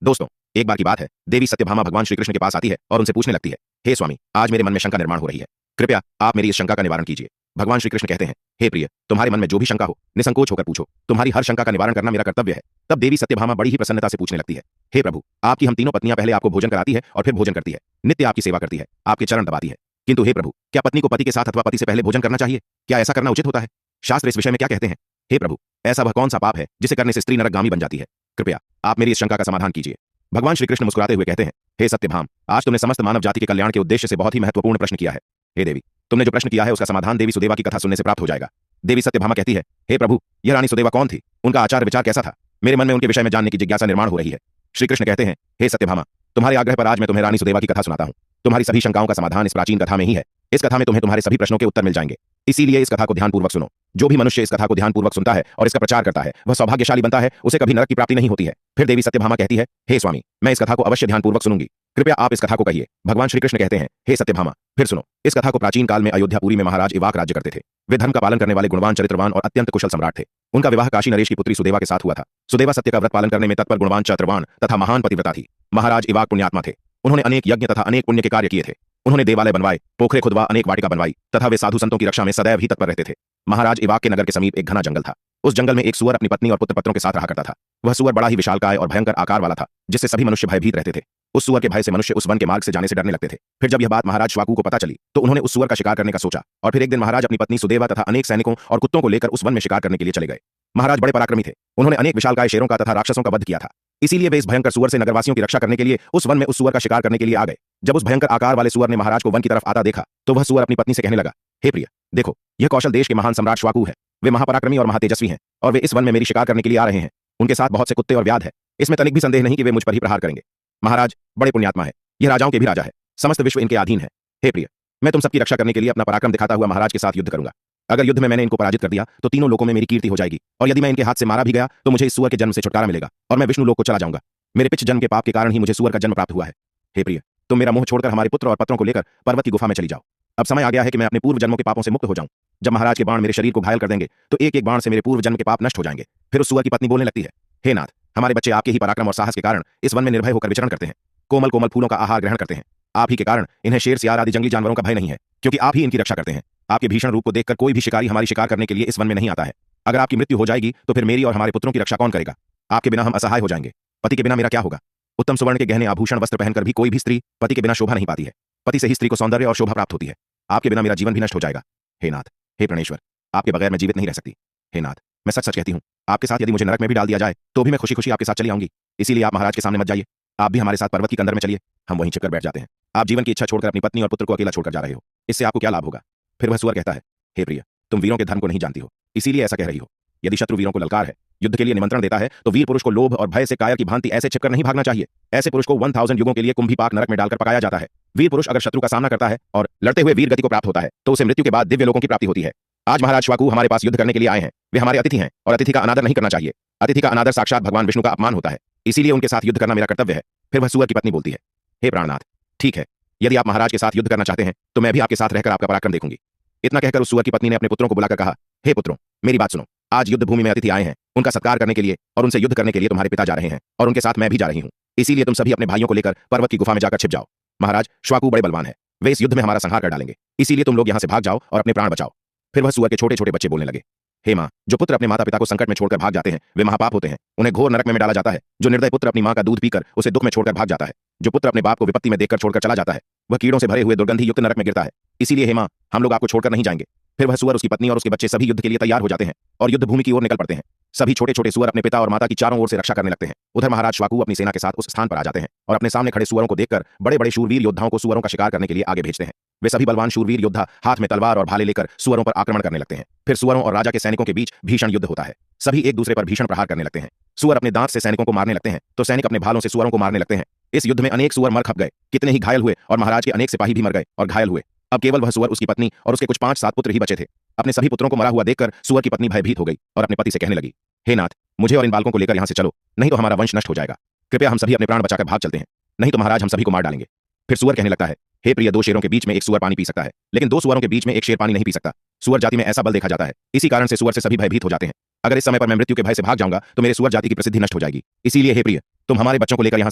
दोस्तों, एक बार की बात है, देवी सत्यभामा भगवान श्री कृष्ण के पास आती है और उनसे पूछने लगती है, हे स्वामी, आज मेरे मन में शंका निर्माण हो रही है, कृपया आप मेरी इस शंका का निवारण कीजिए। भगवान श्री कृष्ण कहते हैं, हे प्रिय, तुम्हारे मन में जो भी शंका हो, निसंकोच होकर पूछो, तुम्हारी हर शंका का निवारण करना मेरा कर्तव्य है। तब देवी सत्यभामा बड़ी ही प्रसन्नता से पूछने लगती है, हे प्रभु, आपकी हम तीनों पत्नियां पहले आपको भोजन कराती है और फिर भोजन करती है, नित्य आपकी सेवा करती है, आपके चरण दबाती है, किंतु हे प्रभु, क्या पत्नी को पति के साथ अथवा पति से पहले भोजन करना चाहिए? क्या ऐसा करना उचित होता है? शास्त्र इस विषय में क्या कहते हैं? हे प्रभु, ऐसा वह कौन सा पाप है जिसे करने से स्त्री नरकगामी बन जाती है? कृपया आप मेरी इस शंका का समाधान कीजिए। भगवान श्री कृष्ण मुस्कुराते हुए कहते हैं, हे सत्यभाम, आज तुमने समस्त मानव जाति के कल्याण के उद्देश्य से बहुत ही महत्वपूर्ण प्रश्न किया है। हे देवी, तुमने जो प्रश्न किया है उसका समाधान देवी सुदेवा की कथा सुनने से प्राप्त हो जाएगा। देवी सत्यभामा कहती है, हे प्रभु, यह रानी सुदेवा कौन थी? उनका आचार विचार कैसा था? मेरे मन में उनके विषय में जानने की जिज्ञासा निर्माण हो रही है। श्री कृष्ण कहते हैं, हे सत्यभामा, तुम्हारे आग्रह पर आज मैं तुम्हें रानी सुदेवा की कथा सुनाता हूँ। तुम्हारी सभी शंकाओं का समाधान इस प्राचीन कथा में ही है। इस कथा में तुम्हें तुम्हारे सभी प्रश्नों के उत्तर मिल जाएंगे, इसीलिए इस कथा को ध्यानपूर्वक सुनो। जो भी मनुष्य इस कथा को ध्यानपूर्वक सुनता है और इसका प्रचार करता है, वह सौभाग्यशाली बनता है, उसे कभी नरक की प्राप्ति नहीं होती है। फिर देवी सत्यभामा कहती है, हे स्वामी, मैं इस कथा को अवश्य ध्यानपूर्वक सुनूंगी, कृपया आप इस कथा को कहिए। भगवान श्री कृष्ण कहते हैं, हे सत्यभामा, फिर सुनो। इस कथा को प्राचीन काल में अयोध्यापुरी में महाराज इवाक राज्य करते थे। वे धर्म का पालन करने वाले गुणवान, चरित्रवान और अत्यंत कुशल सम्राट थे। उनका विवाह काशी नरेश की पुत्री सुदेवा के साथ हुआ था। सुदेवा सत्य का व्रत पालन करने में तत्पर, गुणवान, चरित्रवान तथा महान पतिव्रता थी। महाराज इवाक पुण्यात्मा थे। उन्होंने अनेक यज्ञ तथा अनेक पुण्य के कार्य किए थे। उन्होंने देवालय बनवाए, पोखरे खुदवा, अनेक वाटिका बनवाई तथा वे साधु संतों की रक्षा में सदैव ही तत्पर रहते थे। महाराज इवाक के नगर के समीप एक घना जंगल था। उस जंगल में एक सुअर अपनी पत्नी और पुत्र पत्रों के साथ रहा करता था। वह सुअर बड़ा ही विशालकाय और भयंकर आकार वाला था, जिससे सभी मनुष्य भयभीत रहते थे। उस सुअर के भय से मनुष्य उस वन के मार्ग से जाने से डरने लगते थे। फिर जब यह बात महाराज श्वाकू को पता चली, तो उन्होंने उस सुअर का शिकार करने का सोचा और फिर एक दिन महाराज अपनी पत्नी सुदेवा तथा अनेक सैनिकों और कुत्तों को लेकर उस वन में शिकार करने के लिए चले गए। महाराज बड़े पराक्रमी थे। उन्होंने अनेक विशालकाय शेरों का तथा राक्षसों का वध किया था। इसीलिए वे इस भयंकर सुअर से नगरवासियों की रक्षा करने के लिए उस वन में उस सुअर का शिकार करने के लिए आ गए। जब उस भयंकर आकार वाले सुअर ने महाराज को वन की तरफ आता देखा, तो वह सुअर अपनी पत्नी से कहने लगा, हे प्रिय, देखो, यह कौशल देश के महान सम्राट श्वाकू है। वे महापराक्रमी और महातेजस्वी हैं और वे इस वन में मेरी शिकार करने के लिए आ रहे हैं। उनके साथ बहुत से कुत्ते और व्याध है। इसमें तनिक भी संदेह नहीं कि वे मुझ पर ही प्रहार करेंगे। महाराज बड़े पुण्यात्मा है, यह राजाओं के भी राजा है, समस्त विश्व इनके अधीन है। हे प्रिय, मैं तुम सबकी रक्षा करने के लिए अपना पराक्रम दिखाता हुआ महाराज के साथ युद्ध करूंगा। अगर युद्ध में मैंने इनको पराजित कर दिया तो तीनों लोकों में मेरी कीर्ति हो जाएगी, और यदि मैं इनके हाथ से मारा भी गया तो मुझे इस सुअर के जन्म से छुटकारा मिलेगा और मैं विष्णु लोक को चला जाऊंगा। मेरे पिछ जन्म के पाप के कारण ही मुझे सुअर का जन्म प्राप्त हुआ है। हे प्रिय, तुम मेरा मोह छोड़कर हमारे पुत्र और पत्रों को लेकर पर्वत की गुफा में चली जाओ। अब समय आ गया है कि मैं अपने पूर्व जन्मों के पापों से मुक्त हो जाऊं। जब महाराज के बाण मेरे शरीर को घायल कर देंगे तो एक एक बाण से मेरे पूर्व जन्म के पाप नष्ट हो जाएंगे। फिर उस सुअर की पत्नी बोलने लगती है, हे नाथ, हमारे बच्चे आपके ही पराक्रम और साहस के कारण इस वन में निर्भय होकर विचरण करते हैं, कोमल कोमल फूलों का आहार ग्रहण करते हैं। आप ही के कारण इन्हें शेर, सियार आदि जंगली जानवरों का भय नहीं है, क्योंकि आप ही इनकी रक्षा करते हैं। आपके भीषण रूप को देखकर कोई भी शिकारी हमारी शिकार करने के लिए इस वन में नहीं आता है। अगर आपकी मृत्यु हो जाएगी तो फिर मेरी और हमारे पुत्रों की रक्षा कौन करेगा? आपके बिना हम असहाय हो जाएंगे। पति के बिना मेरा क्या होगा? उत्तम सुवर्ण के गहने आभूषण वस्त्र पहनकर भी कोई भी स्त्री पति के बिना शोभा नहीं पाती है। पति से ही स्त्री को सौंदर्य और शोभा प्राप्त होती है। आपके बिना मेरा जीवन भी नष्ट हो जाएगा। हे नाथ, हे प्रणेश्वर, आपके बगैर मैं जीवित नहीं रह सकती। हे नाथ, मैं सच सच कहती हूँ, आपके साथ यदि मुझे नरक में भी डाल दिया जाए तो भी मैं खुशी खुशी आपके साथ चली आऊंगी। इसीलिए आप महाराज के सामने मत जाइए, आप भी हमारे साथ पर्वत की कंदर में चलिए, हम वहीं छिपकर बैठ जाते हैं। आप जीवन की इच्छा छोड़कर अपनी पत्नी और पुत्र को अकेला छोड़कर जा रहे हो, इससे आपको क्या लाभ होगा? फिर वह सुअर कहता है, हे प्रिय, तुम वीरों के धर्म को नहीं जानती हो, इसीलिए ऐसा कह रही हो। यदि शत्रु वीरों को ललकार है, युद्ध के लिए निमंत्रण देता है, तो वीर पुरुष को लोभ और भय से कायर की भांति ऐसे छिपकर नहीं भागना चाहिए। ऐसे पुरुष को 1000 युगों के लिए कुंभी पाक नरक में डालकर पकाया जाता है। वीर पुरुष अगर शत्रु का सामना करता है और लड़ते हुए वीर गति को प्राप्त होता है, तो उसे मृत्यु के बाद दिव्य लोकों की प्राप्ति होती है। आज महाराज श्वाकू हमारे पास युद्ध करने के लिए आए हैं। वे हमारे अतिथि हैं और अतिथि का अनादर नहीं करना चाहिए। अतिथि का अनादर साक्षात भगवान विष्णु का अपमान होता है, इसीलिए उनके साथ युद्ध करना मेरा कर्तव्य है। फिर वह सुअर की पत्नी बोलती है, हे प्राणनाथ, ठीक है, यदि आप महाराज के साथ युद्ध करना चाहते हैं तो मैं भी आपके साथ रहकर आपका पराक्रम देखूंगी। इतना कहकर उस सुअर की पत्नी ने अपने पुत्रों को बुलाकर कहा, हे पुत्रों, मेरी बात सुनो। आज युद्ध भूमि में अतिथि आए हैं, उनका सत्कार करने के लिए और उनसे युद्ध करने के लिए तुम्हारे पिता जा रहे हैं और उनके साथ मैं भी जा रही हूँ। इसीलिए तुम सभी अपने भाइयों को लेकर पर्वत की गुफा में जाकर छिप जाओ। महाराज श्वाकू बड़े बलवान है, वे इस युद्ध में हमारा संहार कर डालेंगे, इसीलिए तुम लोग यहाँ से भाग जाओ और अपने प्राण बचाओ। फिर वह सुअर के छोटे छोटे बच्चे बोलने लगे, हे माँ, जो पुत्र अपने माता पिता को संकट में छोड़कर भाग जाते हैं वे महापाप होते हैं, उन्हें घोर नरक में डाला जाता है। जो निर्दय पुत्र अपनी माँ का दूध पीकर उसे दुख में छोड़कर भाग जाता है, जो पुत्र अपने बाप को विपत्ति में देखकर छोड़कर चला जाता है, वह कीड़ों से भरे हुए दुर्गंधी युक्त नरक में गिरता है। इसीलिए हे माँ, हम लोग आपको छोड़कर नहीं जाएंगे। फिर वह सुअर, उसकी पत्नी और उसके बच्चे सभी युद्ध के लिए तैयार हो जाते हैं और युद्ध भूमि की ओर निकल पड़ते हैं। सभी छोटे छोटे सुअर अपने पिता और माता की चारों ओर से रक्षा करने लगते हैं। उधर महाराज श्वाकू अपनी सेना के साथ उस स्थान पर आ जाते हैं और अपने सामने खड़े सुअरों को देखकर बड़े बड़े शूरवीर योद्धाओं को सुअरों का शिकार करने के लिए आगे भेजते हैं। वे सभी बलवान शूरवीर योद्धा हाथ में तलवार और भाले लेकर सुअरों पर आक्रमण करने लगते हैं। फिर सुअरों और राजा के सैनिकों के बीच भीषण युद्ध होता है। सभी एक दूसरे पर भीषण प्रहार करने लगते हैं। सुअर अपने दांत से सैनिकों को मारने लगते हैं तो सैनिक अपने भालों से सुअरों को मारने लगते हैं। इस युद्ध में अनेक सुअर मर खप गए, कितने ही घायल हुए और महाराज के अनेक सिपाही भी मर गए और घायल हुए। अब केवल वह सुअर, उसकी पत्नी और उसके कुछ 5-7 पुत्र ही बचे थे। अपने सभी पुत्रों को मरा हुआ देखकर सुअर की पत्नी भयभीत हो गई और अपने पति से कहने लगी, हे नाथ, मुझे और इन बालकों को लेकर यहाँ से चलो, नहीं तो हमारा वंश नष्ट हो जाएगा। कृपया हम सभी अपने प्राण बचाकर भाग चलते हैं, नहीं तो महाराज हम सभी को मार डालेंगे। फिर सुअर कहने लगता है, हे प्रिय, 2 शेरों के बीच में एक सुअर पानी पी सकता है, लेकिन 2 सुअरों के बीच में एक शेर पानी नहीं पी सकता। सुअर जाति में ऐसा बल देखा जाता है, इसी कारण से सुअर से सभी भयभीत हो जाते हैं। अगर इस समय पर मैं मृत्यु के भय से भाग जाऊंगा तो मेरे सुअर जाति की प्रसिद्धि नष्ट हो जाएगी। इसीलिए हे प्रिय, तुम हमारे बच्चों को लेकर यहाँ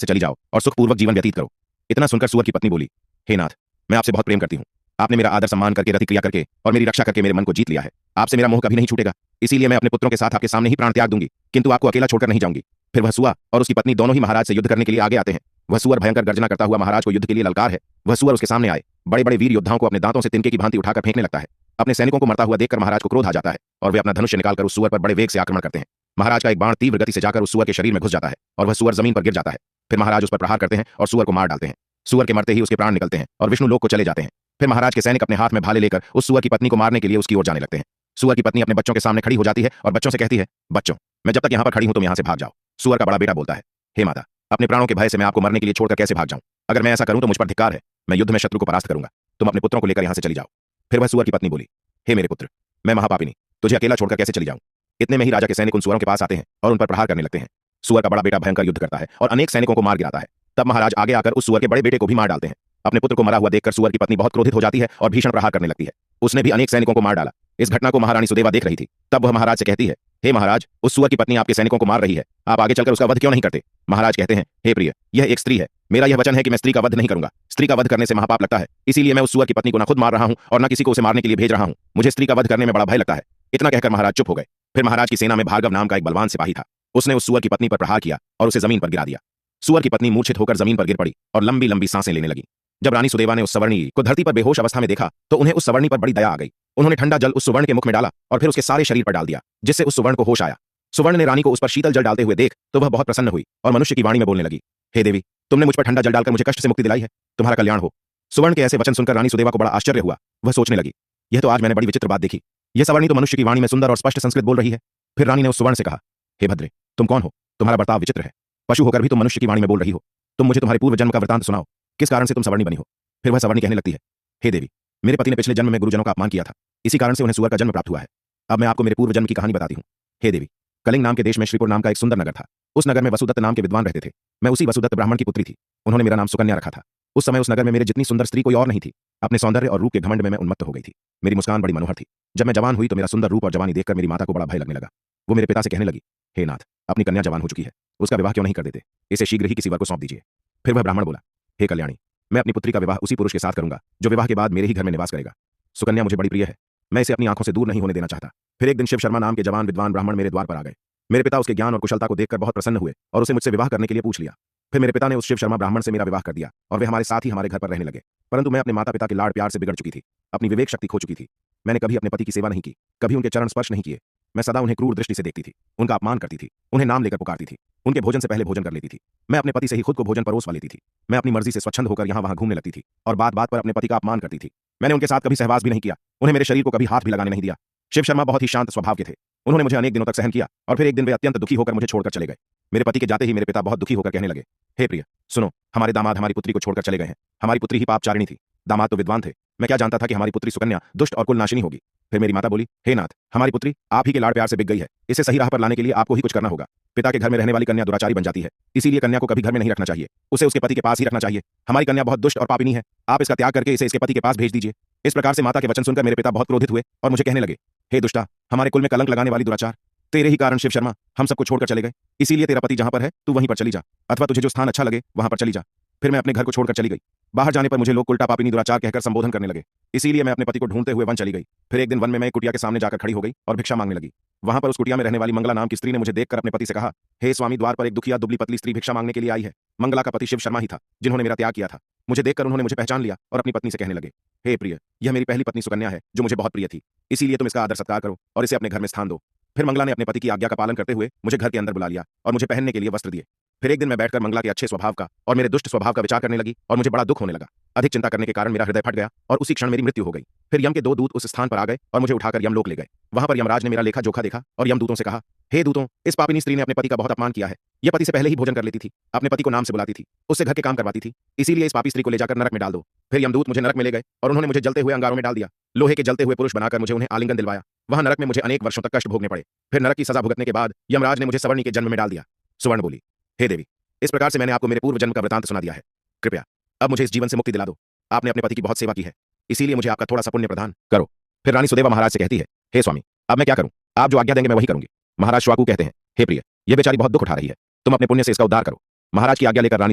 से चली जाओ और सुखपूर्वक जीवन व्यतीत करो। इतना सुनकर सुअर की पत्नी बोली, हे नाथ, मैं आपसे बहुत प्रेम करती हूँ। आपने मेरा आदर सम्मान करके, रति क्रिया करके और मेरी रक्षा करके मेरे मन को जीत लिया है। आपसे मेरा मोह कभी नहीं छूटेगा। इसीलिए मैं अपने पुत्रों के साथ आपके सामने ही प्राण त्याग दूंगी, किंतु आपको अकेला छोड़कर नहीं जाऊंगी। फिर वह सुआ और उसकी पत्नी दोनों ही महाराज से युद्ध करने के लिए आगे आते हैं। वह सुअर भयंकर गर्जना करता हुआ महाराज को युद्ध के लिए ललकार है। वह सुअर उसके सामने आए बड़े बड़े वीर योद्धाओं को अपने दांतों से तिनके की भांति उठाकर फेंकने लगता है। अपने सैनिकों को मरता हुआ देखकर महाराज को क्रोध आ जाता है और वे अपना धनुष्य निकालकर उस सुअर पर बड़े वेग से आक्रमण करते हैं। महाराज का एक बाण तीव्र गति से जाकर उस सुअर के शरीर में घुस जाता है और वह सुअर जमीन पर गिर जाता है। फिर महाराज उस पर प्रहार करते हैं और सुअर को मार डालते हैं। सुअर के मरते ही उसके प्राण निकलते हैं और विष्णु लोक को चले जाते हैं। फिर महाराज के सैनिक अपने हाथ में भाले लेकर उस सुअर की पत्नी को मारने के लिए उसकी ओर जाने लगते हैं। सुअर की पत्नी अपने बच्चों के सामने खड़ी हो जाती है और बच्चों से कहती है, बच्चों, मैं जब तक यहाँ पर खड़ी हूं तुम यहाँ से भाग जाओ। सुअर का बड़ा बेटा बोलता है, हे माता, अपने प्राणों के भय से मैं आपको मरने के लिए छोड़कर कैसे भाग जाऊं? अगर मैं ऐसा करूं तो मुझ पर धिक्कार है। मैं युद्ध में शत्रु को परास्त करूंगा। तुम अपने पुत्रों को लेकर यहाँ से चली जाओ। फिर वह सुअर की पत्नी बोली, हे मेरे पुत्र, मैं महापापिनी, तुझे अकेला छोड़कर कैसे चली जाऊं? इतने में ही राजा के सैनिक उन सुअरों के पास आते हैं और उन पर प्रहार करने लगते हैं। सुअर का बड़ा बेटा भयंकर युद्ध करता है और अनेक सैनिकों को मार गिराता है। तब महाराज आगे आकर उस सुअर के बड़े बेटे को भी मार डालते हैं। अपने पुत्र को मरा हुआ देखकर सुअर की पत्नी बहुत क्रोधित हो जाती है और भीषण प्रहार करने लगती है। उसने भी अनेक सैनिकों को मार डाला। इस घटना को महारानी सुदेवा देख रही थी। तब वह महाराज से कहती है, हे महाराज, उस सुअर की पत्नी आपके सैनिकों को मार रही है, आप आगे चलकर उसका वध क्यों नहीं करते? महाराज कहते हैं, हे प्रिय, यह एक स्त्री है। मेरा यह वचन है कि मैं स्त्री का वध नहीं करूंगा। स्त्री का वध करने से महापाप लगता है। इसीलिए मैं उस सुअर की पत्नी को न खुद मार रहा हूं और न किसी को उसे मारने के लिए भेज रहा हूं। मुझे स्त्री का वध करने में बड़ा भय लगता है। इतना कहकर महाराज चुप हो गए। फिर महाराज की सेना में भार्गव नाम का एक बलवान सिपाही था। उसने उस सुअर की पत्नी पर प्रहार किया और उसे जमीन पर गिरा दिया। सुअर की पत्नी मूर्छित होकर जमीन पर गिर पड़ी और लंबी लंबी सांसें लेने लगी। जब रानी सुदेवा ने उस सवर्णी को धरती पर बेहोश अवस्था में देखा तो उन्हें उस सवर्णी पर बड़ी दया आ गई। उन्होंने ठंडा जल उस सुवर्ण के मुख में डाला और फिर उसके सारे शरीर पर डाल दिया, जिससे उस सुवर्ण को होश आया। सुवर्ण ने रानी को उस पर शीतल जल डालते हुए देख तो वह बहुत प्रसन्न हुई और मनुष्य की वाणी में बोलने लगी, हे देवी, तुमने मुझ पर ठंडा जल डालकर मुझे कष्ट से मुक्ति दिलाई है। तुम्हारा कल्याण हो। सुवर्ण के ऐसे वचन सुनकर रानी सुदेवा को बड़ा आश्चर्य हुआ। वह सोचने लगी, यह तो आज मैंने बड़ी विचित्र बात देखी। यह सवर्णी तो मनुष्य की वाणी में सुंदर और स्पष्ट संस्कृत बोल रही है। फिर रानी ने उस सुवर्ण से कहा, हे भद्रे, तुम कौन हो? तुम्हारा बर्ताव विचित्र है। पशु होकर भी तुम मनुष्य की वाणी में बोल रही हो। तुम मुझे तुम्हारे पूर्व जन्म का वृतांत सुनाओ। किस कारण से तुम सवर्णी बनी हो? फिर वह सवर्णी कहने लगती है, हे देवी, मेरे पति ने पिछले जन्म में गुरुजनों का अपमान किया था। इसी कारण से उन्हें सुअर का जन्म प्राप्त हुआ है। अब मैं आपको मेरे पूर्व जन्म की कहानी बताती हूँ। हे देवी, कलिंग नाम के देश में श्रीपुर नाम का एक सुंदर नगर था। उस नगर में वसुदत्त नाम के विद्वान रहते थे। मैं उसी वसुदत्त ब्राह्मण की पुत्री थी। उन्होंने मेरा नाम सुकन्या रखा था। उस समय उस नगर में मेरे जितनी सुंदर स्त्री कोई और नहीं थी। अपने सौंदर्य और रूप के घमंड में मैं उन्मत्त हो गई थी। मेरी मुस्कान बड़ी मनोहर थी। जब मैं जवान हुई तो मेरा सुंदर रूप और जवानी देखकर मेरी माता को बड़ा भय लगने लगा। वो मेरे पिता से कहने लगी, हे नाथ, अपनी कन्या जवान हो चुकी है, उसका विवाह क्यों नहीं कर देते? इसे शीघ्र ही किसी वर को सौंप दीजिए। फिर वह ब्राह्मण बोला, हे कल्याणी, मैं अपनी पुत्री का विवाह उसी पुरुष के साथ करूंगा जो विवाह के बाद मेरे ही घर में निवास करेगा। सुकन्या मुझे बड़ी प्रिय है। मैं इसे अपनी आंखों से दूर नहीं होने देना चाहता। फिर एक दिन शिव शर्मा नाम के जवान विद्वान ब्राह्मण मेरे द्वार पर आ गए। मेरे पिता उसके ज्ञान और कुशलता को देखकर बहुत प्रसन्न हुए और उसे मुझसे विवाह करने के लिए पूछ लिया। फिर मेरे पिता ने उस शिव शर्मा ब्राह्मण से मेरा विवाह कर दिया और वे हमारे साथ ही हमारे घर पर रहने लगे। परंतु मैं अपने माता पिता के लाड़ प्यार से बिगड़ चुकी थी। अपनी विवेक शक्ति खो चुकी थी। मैंने कभी अपने पति की सेवा नहीं की, कभी उनके चरण स्पर्श नहीं किए। मैं सदा उन्हें क्रूर दृष्टि से देखती थी, उनका अपमान करती थी, उन्हें नाम लेकर पुकारती थी, उनके भोजन से पहले भोजन कर लेती थी। मैं अपने पति से ही खुद को भोजन परोसवा लेती थी। मैं अपनी मर्जी से स्वच्छंद होकर यहाँ वहाँ घूमने लगती थी और बात बात पर अपने पति का अपमान करती थी। मैंने उनके साथ कभी सहवास भी नहीं किया। उन्हें मेरे शरीर को कभी हाथ भी लगाने नहीं दिया। शिव शर्मा बहुत ही शांत स्वभाव के थे। उन्होंने मुझे अनेक दिनों तक सहन किया और फिर एक दिन वे अत्यंत दुखी होकर मुझे छोड़कर चले गए। मेरे पति के जाते ही मेरे पिता बहुत दुखी होकर कहने लगे, हे प्रिय, सुनो, हमारे दामाद हमारी पुत्री को छोड़कर चले गए हैं। हमारी पुत्री ही पापचारिणी थी। दामाद तो विद्वान थे। मैं क्या जानता था कि हमारी पुत्री सुकन्या दुष्ट और कुलनाशिनी होगी। फिर मेरी माता बोली, हे नाथ, हमारी पुत्री आप ही के लाड़ प्यार से बिक गई है। इसे सही राह पर लाने के लिए आपको ही कुछ करना होगा। पिता के घर में रहने वाली कन्या दुराचारी बन जाती है। इसीलिए कन्या को कभी घर में नहीं रखना चाहिए। उसे उसके पति के पास ही रखना चाहिए। हमारी कन्या बहुत दुष्ट और पापिनी है। आप इसका त्याग करके इसे इसके पति के पास भेज दीजिए। इस प्रकार से माता के वचन सुनकर मेरे पिता बहुत क्रोधित हुए और मुझे कहने लगे, हे दुष्टा, हमारे कुल में कलंक लगाने वाली दुराचार, तेरे ही कारण शिव शर्मा हम सबको छोड़कर चले गए। इसीलिए तेरा पति जहां पर है तू वहीं पर चली जा, अथवा तुझे जो स्थान अच्छा लगे वहां पर चली जा। फिर मैं अपने घर को छोड़कर चली गई। बाहर जाने पर मुझे लोग उल्टा पापिनी दुराचार कहकर संबोधन करने लगे। इसीलिए मैं अपने पति को ढूंढते हुए वन चली गई। फिर एक दिन वन में मैं एक कुटिया के सामने जाकर खड़ी हो गई और भिक्षा मांगने लगी। वहां पर उस कुटिया में रहने वाली मंगला नाम की स्त्री ने मुझे देखकर अपने पति से कहा, हे स्वामी, द्वार पर एक दुखिया दुबली पतली स्त्री भिक्षा मांगने के लिए आई है। मंगला का पति शिव शर्मा ही था जिन्होंने मेरा त्याग किया था। मुझे देखकर उन्होंने मुझे पहचान लिया और अपनी पत्नी से कहने लगे, हे प्रिय, यह मेरी पहली पत्नी सुकन्या है जो मुझे बहुत प्रिय थी। इसीलिए तुम इसका आदर सत्कार करो और इसे अपने घर में स्थान दो। फिर मंगला ने अपने पति की आज्ञा का पालन करते हुए मुझे घर के अंदर बुला लिया और मुझे पहनने के लिए वस्त्र दिए। फिर एक दिन मैं बैठकर मंगला के अच्छे स्वभाव का और मेरे दुष्ट स्वभाव का विचार करने लगी और मुझे बड़ा दुख होने लगा। अधिक चिंता करने के कारण मेरा हृदय फट गया और उसी क्षण मेरी मृत्यु हो गई। फिर यम के 2 दूत उस स्थान पर आ गए और मुझे उठाकर यमलोक ले गए। वहां पर यमराज ने मेरा लेखा जोखा देखा और यमदूतों से कहा, हे दूतों, इस पापिनी स्त्री ने अपने पति का बहुत अपमान किया है। यह पति से पहले ही भोजन कर लेती थी, अपने पति को नाम से बुलाती थी, उससे घर के काम करवाती थी। इसीलिए इस पापी स्त्री को ले जाकर नरक में डाल दो। फिर यमदूत मुझे नरक में ले गए और उन्होंने मुझे जलते हुए अंगारों में डाल दिया। लोहे के जलते हुए पुरुष बनाकर मुझे उन्हें आलिंगन दिलवाया। वहां नरक में मुझे अनेक वर्षों तक कष्ट भोगने पड़े। फिर नरक की सजा भुगतने के बाद यमराज ने मुझे सवर्णी के जन्म में डाल दिया। सुवर्ण बोली, हे देवी, इस प्रकार से मैंने आपको मेरे पूर्व जन्म का वृतांत सुना दिया है। कृपया अब मुझे इस जीवन से मुक्ति दिला दो। आपने अपने पति की बहुत सेवा की है, इसीलिए मुझे आपका थोड़ा सा पुण्य प्रदान करो। फिर रानी सुदेवा महाराज से कहती है, हे स्वामी, अब मैं क्या करूं? आप जो आज्ञा देंगे मैं वही करूंगी। महाराज श्वाकू कहते हैं, हे प्रिय, यह बेचारी बहुत दुख उठा रही है, तुम अपने पुण्य से इसका उद्धार करो। महाराज की आज्ञा लेकर रानी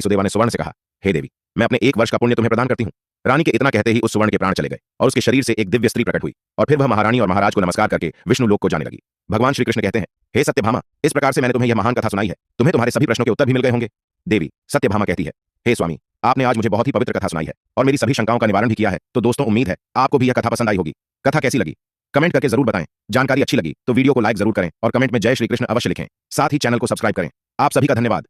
सुदेवा ने सुवर्ण से कहा, हे देवी, मैं अपने 1 वर्ष का पुण्य तुम्हें प्रदान करती हूँ। रानी के इतना कहते ही उस सुवर्ण के प्राण चले गए और उसके शरीर से एक दिव्य स्त्री प्रकट हुई और फिर वह महारानी और महाराज को नमस्कार करके विष्णु लोक को जाने लगी। भगवान श्री कृष्ण कहते हैं, हे सत्यभामा, इस प्रकार से मैंने तुम्हें यह महान कथा सुनाई है, तुम्हें तुम्हारे सभी प्रश्नों के उत्तर भी मिल गए होंगे। देवी सत्यभामा कहती है, हे स्वामी, आपने आज मुझे बहुत ही पवित्र कथा सुनाई है और मेरी सभी शंकाओं का निवारण भी किया है। तो दोस्तों, उम्मीद है आपको भी यह कथा पसंद आई होगी। कथा कैसी लगी कमेंट करके जरूर बताएं। जानकारी अच्छी लगी तो वीडियो को लाइक जरूर करें और कमेंट में जय श्री कृष्ण अवश्य लिखें। साथ ही चैनल को सब्सक्राइब करें। आप सभी का धन्यवाद।